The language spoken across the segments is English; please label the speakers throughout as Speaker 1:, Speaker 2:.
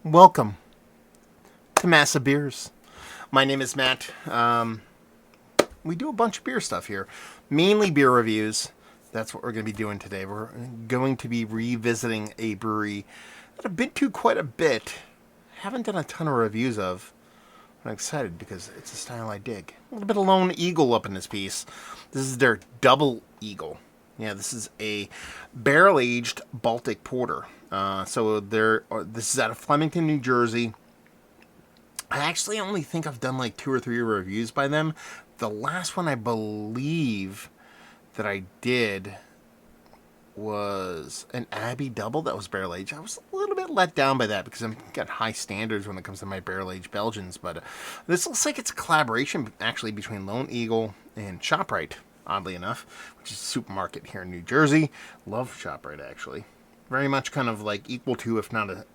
Speaker 1: Welcome to Massa Beers. My name is Matt. We do a bunch of beer stuff here, mainly beer reviews. That's what we're going to be doing today. We're going to be revisiting a brewery that I've been to quite a bit. Haven't done a ton of reviews of. I'm excited because it's a style I dig. A little bit of Lone Eagle up in this piece. This is their Double Eagle. Yeah, this is a barrel-aged Baltic porter. This is out of Flemington, New Jersey. I actually only think I've done like 2 or 3 reviews by them. The last one I believe that I did was an Abbey Double that was barrel aged. I was a little bit let down by that because I've got high standards when it comes to my barrel aged Belgians. But this looks like it's a collaboration actually between Lone Eagle and ShopRite, oddly enough, which is a supermarket here in New Jersey. Love ShopRite actually. Very much kind of like equal to, if not a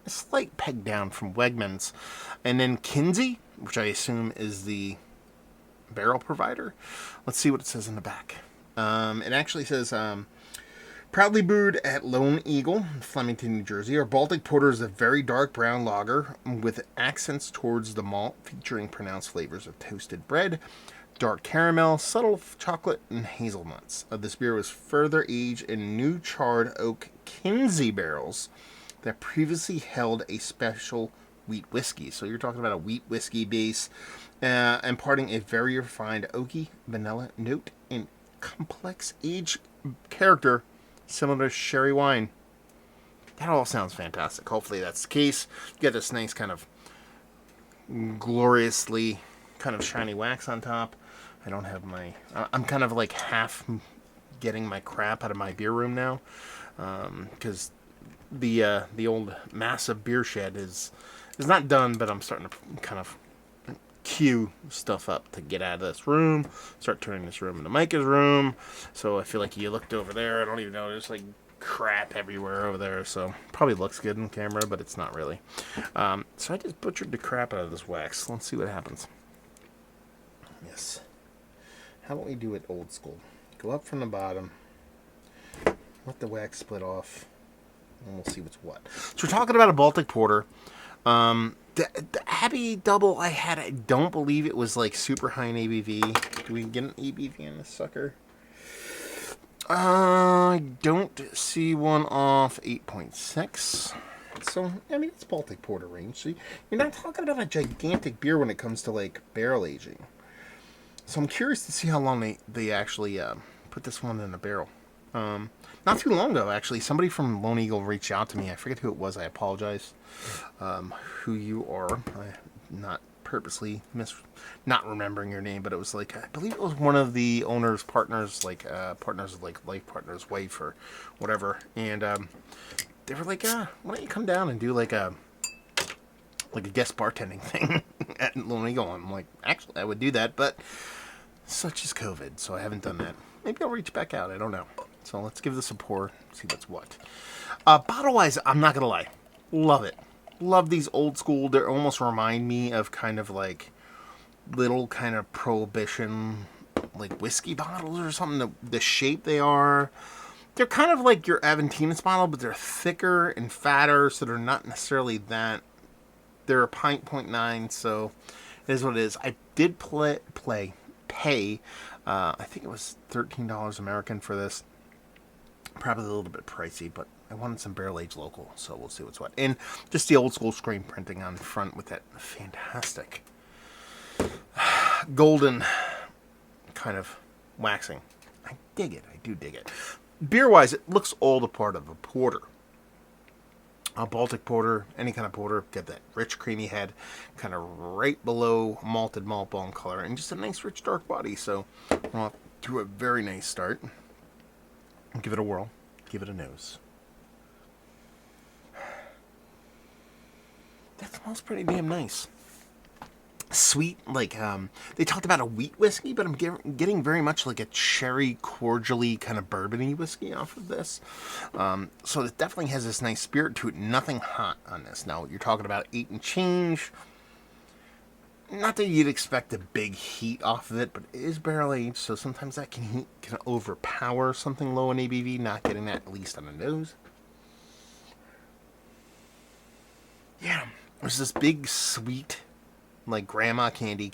Speaker 1: slight peg down from Wegmans. And then Kinsey, which I assume is the barrel provider. Let's see what it says in the back. It actually says, proudly brewed at Lone Eagle, Flemington, New Jersey. Our Baltic Porter is a very dark brown lager with accents towards the malt, featuring pronounced flavors of toasted bread, dark caramel, subtle chocolate, and hazelnuts. This beer was further aged in new charred oak Kinsey barrels that previously held a special wheat whiskey. So you're talking about a wheat whiskey base, imparting a very refined oaky vanilla note and complex aged character similar to sherry wine. That all sounds fantastic. Hopefully that's the case. You get this nice kind of gloriously kind of shiny wax on top. I don't have my... I'm kind of like half getting my crap out of my beer room now. Because the old massive beer shed is not done, but I'm starting to kind of queue stuff up to get out of this room, start turning this room into Micah's room. So I feel like you looked over there, I don't even know, there's like crap everywhere over there, so probably looks good in camera, but it's not really. So I just butchered the crap out of this wax. Let's see what happens. Yes. How about we do it old school? Go up from the bottom, let the wax split off, and we'll see what's what. So we're talking about a Baltic Porter. The Abbey Double I had, I don't believe it was like super high in ABV. Do we get an ABV in this sucker? I don't see one off 8.6. So, I mean, it's Baltic Porter range. So you're not talking about a gigantic beer when it comes to like barrel aging. So I'm curious to see how long they actually put this one in a barrel. Not too long ago, actually, somebody from Lone Eagle reached out to me. I forget who it was. I apologize. Who you are. I'm not purposely not remembering your name, but it was like, I believe it was one of the owner's partners, like partners, like life partner's wife or whatever. And they were like, why don't you come down and do like a guest bartending thing at Lone Eagle? I'm like, actually, I would do that, but such is COVID, so I haven't done that. Maybe I'll reach back out. I don't know. So let's give this a pour, see what's what. Bottle-wise, I'm not going to lie. Love it. Love these old school. They almost remind me of kind of like little kind of prohibition like whiskey bottles or something. The shape they are. They're kind of like your Aventinus bottle, but they're thicker and fatter, so they're not necessarily that. They're a pint, 0.9, so it is what it is. I did pay, I think it was $13 American for this. Probably a little bit pricey, but I wanted some barrel-aged local, so we'll see what's what. And just the old-school screen printing on the front with that fantastic golden kind of waxing. I dig it. I do dig it. Beer-wise, it looks all the part of a porter. A Baltic Porter, any kind of porter, get that rich, creamy head, kind of right below malted malt bone color, and just a nice, rich, dark body. So, we're off to a very nice start. Give it a whirl. Give it a nose. That smells pretty damn nice. Sweet, like, they talked about a wheat whiskey, but I'm getting very much like a cherry, cordially kind of bourbony whiskey off of this. So it definitely has this nice spirit to it. Nothing hot on this. Now, you're talking about 8 and change. Not that you'd expect a big heat off of it, but it is barrel aged, so sometimes that can overpower something low in ABV, not getting that at least on the nose. Yeah. There's this big sweet, like grandma candy,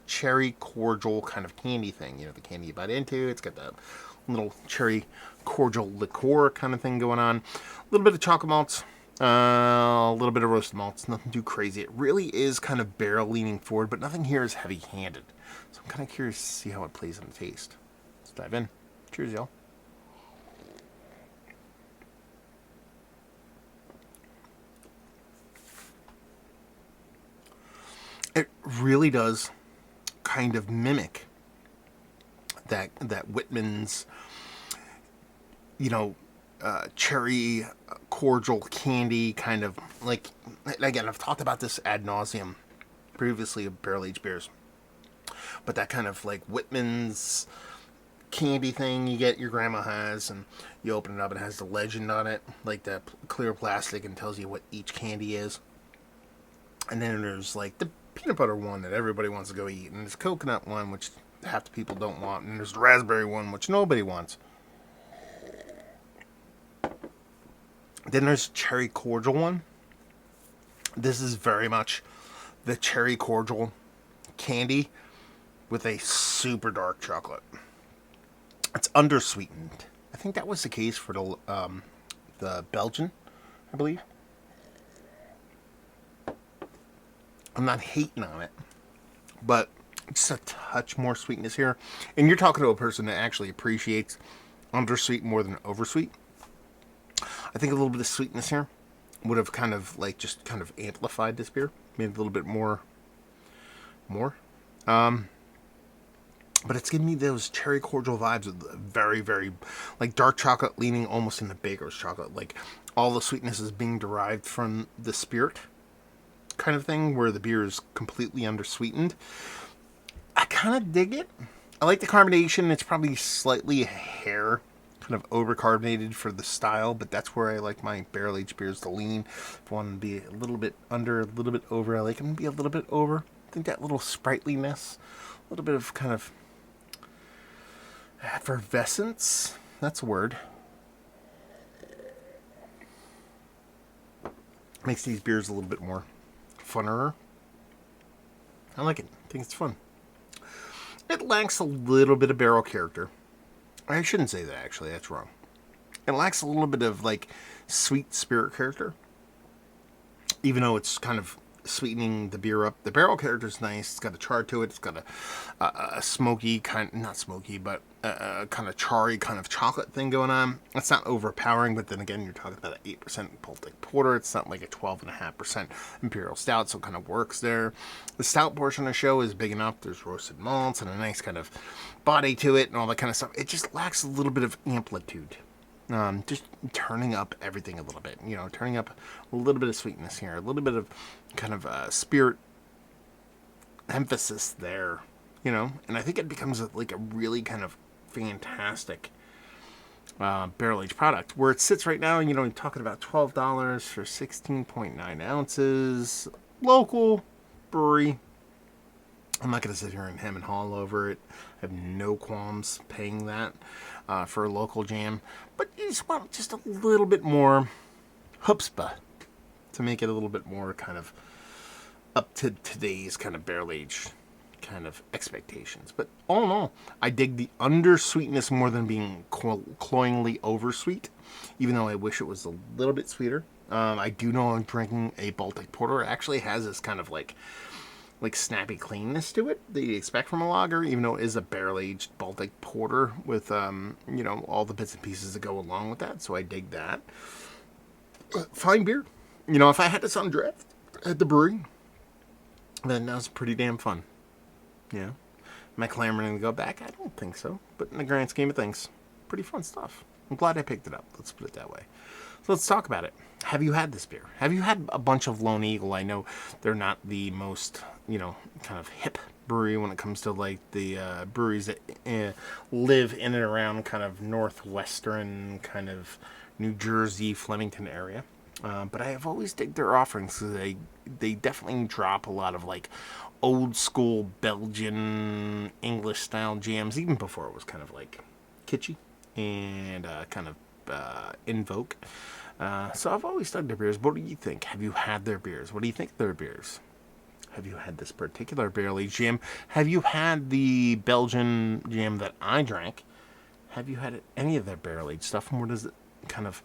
Speaker 1: cherry cordial kind of candy thing. You know, the candy you bite into. It's got that little cherry cordial liqueur kind of thing going on. A little bit of chocolate malts, a little bit of roasted malts. Nothing too crazy. It really is kind of barrel leaning forward, but nothing here is heavy-handed. So I'm kind of curious to see how it plays on the taste. Let's dive in. Cheers, y'all. It really does kind of mimic that Whitman's, you know, cherry cordial candy kind of, like, again, I've talked about this ad nauseum previously of barrel aged beers, but that kind of like Whitman's candy thing you get your grandma has, and you open it up, it has the legend on it, like that clear plastic, and tells you what each candy is. And then there's like the peanut butter one that everybody wants to go eat, and there's coconut one, which half the people don't want, and there's the raspberry one, which nobody wants. Then there's cherry cordial one. This is very much the cherry cordial candy with a super dark chocolate. It's undersweetened. I think that was the case for the Belgian, I believe. I'm not hating on it, but just a touch more sweetness here. And you're talking to a person that actually appreciates undersweet more than oversweet. I think a little bit of sweetness here would have kind of like just kind of amplified this beer, made it a little bit more. But it's giving me those cherry cordial vibes of very, very, like dark chocolate leaning almost into baker's chocolate. Like all the sweetness is being derived from the spirit kind of thing, where the beer is completely undersweetened. I kind of dig it. I like the carbonation. It's probably slightly a hair kind of over-carbonated for the style, but that's where I like my barrel-aged beers to lean. If I want to be a little bit under, a little bit over, I like them to be a little bit over. I think that little sprightliness, a little bit of kind of effervescence, that's a word, makes these beers a little bit more funner. I like it. I think it's fun. It lacks a little bit of barrel character. I shouldn't say that, actually. That's wrong. It lacks a little bit of, like, sweet spirit character. Even though it's kind of sweetening the beer up. The barrel character is nice. It's got a char to it. It's got a smoky kind, not smoky, but a kind of charry kind of chocolate thing going on. It's not overpowering, but then again, you're talking about an 8% Baltic Porter. It's not like a 12.5% Imperial Stout, so it kind of works there. The stout portion of the show is big enough. There's roasted malts and a nice kind of body to it and all that kind of stuff. It just lacks a little bit of amplitude. Just turning up everything a little bit, turning up a little bit of sweetness here, a little bit of kind of spirit emphasis there, and I think it becomes like a really kind of fantastic barrel-aged product. Where it sits right now, you're talking about $12 for 16.9 ounces, local brewery. I'm not going to sit here and hem and haw over it. I have no qualms paying that for a local jam. But you just want just a little bit more chutzpah to make it a little bit more kind of up to today's kind of barrel-aged kind of expectations. But all in all, I dig the undersweetness more than being cloyingly oversweet, even though I wish it was a little bit sweeter. I do know I'm drinking a Baltic Porter. It actually has this kind of like snappy cleanness to it that you expect from a lager, even though it is a barrel-aged Baltic Porter with, all the bits and pieces that go along with that. So I dig that. Fine beer. If I had this on draft at the brewery, then that was pretty damn fun. Yeah. Am I clamoring to go back? I don't think so. But in the grand scheme of things, pretty fun stuff. I'm glad I picked it up. Let's put it that way. So let's talk about it. Have you had this beer? Have you had a bunch of Lone Eagle? I know they're not the most, kind of hip brewery when it comes to like the breweries that live in and around kind of northwestern kind of New Jersey, Flemington area. But I have always digged their offerings because they definitely drop a lot of like old school Belgian English style jams, even before it was kind of like kitschy and kind of in vogue. So I've always dug their beers. What do you think? Have you had their beers? What do you think of their beers? Have you had this particular barrel-aged jam? Have you had the Belgian jam that I drank? Have you had any of their barrel-aged stuff? And where does it kind of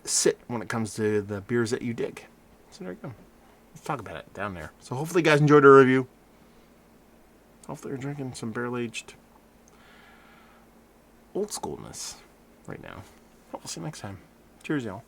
Speaker 1: sit when it comes to the beers that you dig? So there you go. Let's talk about it down there. So hopefully you guys enjoyed our review. Hopefully you're drinking some barrel-aged old schoolness right now. We'll see you next time. Cheers, y'all.